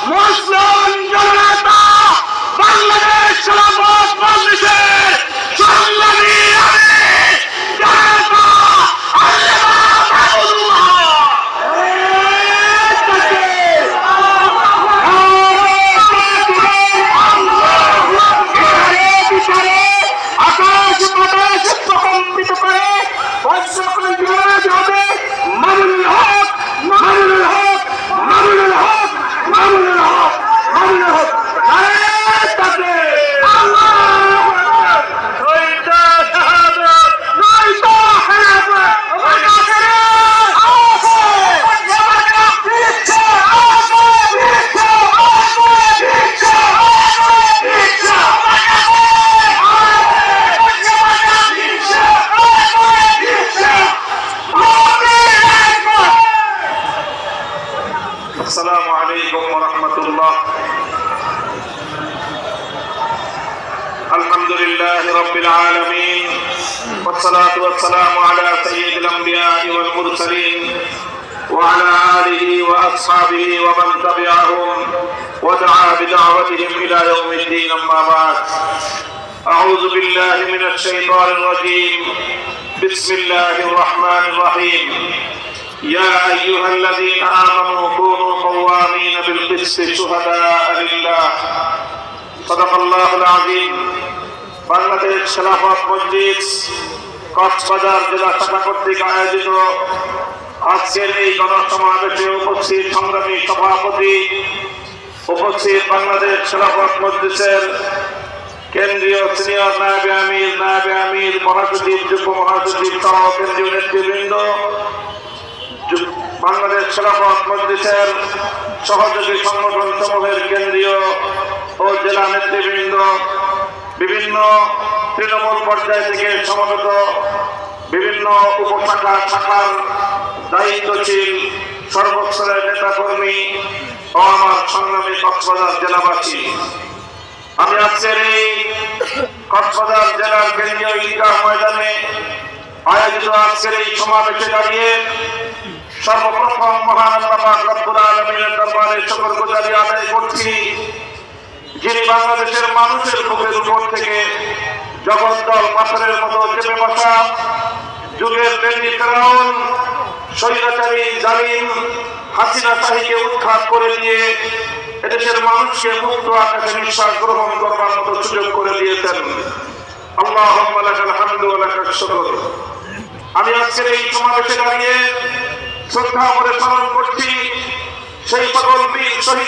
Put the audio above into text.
মুসলিম জনতা বাংলাদেশ খেলাফত মজলিসের সংগ্রামী জনতা আকাশ বাতাস প্রকম্পিত করে মামুনুল হক মামুনুল হক মামুনুল হক মামুনুল হক মামুনুল হক নারে তাকবীর আল্লাহু আকবার নয়টা শাহাদাত নয়টা শাহাদাত السلام عليكم ورحمة الله. الحمد لله رب العالمين والصلاة والسلام على سيد الأنبياء والمرسلين وعلى آله وأصحابه ومن تبعهم ودعا بدعوتهم إلى يوم الدين. أما بعد، أعوذ بالله من الشيطان الرجيم. بسم الله الرحمن الرحيم. يا أيها الذين آمنوا كونوا قوامين بالقسط شهداء لله. صدق الله العظيم. বাংলাদেশ খেলাফত মজলিস কক্সবাজার জেলা শাখা কর্তৃক আয়োজিত আজকের এই গণসমাবেশে উপস্থিত সংগ্রামী সভাপতি, উপস্থিত বাংলাদেশ খেলাফত মজলিসের কেন্দ্রীয় সিনিয়র নায়েবে আমির, মহাসচিব, যুগ্ম মহাসচিব সহ কেন্দ্রীয় নেতৃবৃন্দ, বাংলাদেশ খেলাফত মজলিসের সহযোগী সংগঠন সমূহের কেন্দ্রীয় ও জেলা নেতৃবৃন্দ, বিভিন্ন তৃণমূল পর্যায় থেকে সমবেত বিভিন্ন উপশাখা শাখার দায়িত্বশীল সর্বস্তরের নেতাকর্মী ও আমার সংগ্রামী কক্সবাজার জেলাবাসী, আমি আজকের এই কক্সবাজার জেলার কেন্দ্রীয় ঈদগাহ ময়দানে আয়োজিত আজকের এই সমাবেশে দাঁড়িয়ে সর্বপ্রথম মহান আল্লাহ পাক রব্বুল আলামিনের দরবারে শুকরগুজারি আদায় করছি, যিনি বাংলাদেশের মানুষের বুকের উপর থেকে জগদ্দল পাথরের মতো চেপে বসা যুগের বেন্দি ফেরাউন স্বৈরাচারী জালিম হাসিনা শাহীকে উৎখাত করে দিয়ে এদেশের মানুষকে মুক্ত আকাশে নিঃশ্বাস গ্রহণ করবার মতো সুযোগ করে দিয়েছেন। আল্লাহুম্মা লাকাল হামদু ওয়া লাকাশ শুকর। আমি আজকের এই সমাবেশে দাঁড়িয়ে শ্রদ্ধা করে স্মরণ করছি সেই সকল বীর শহীদ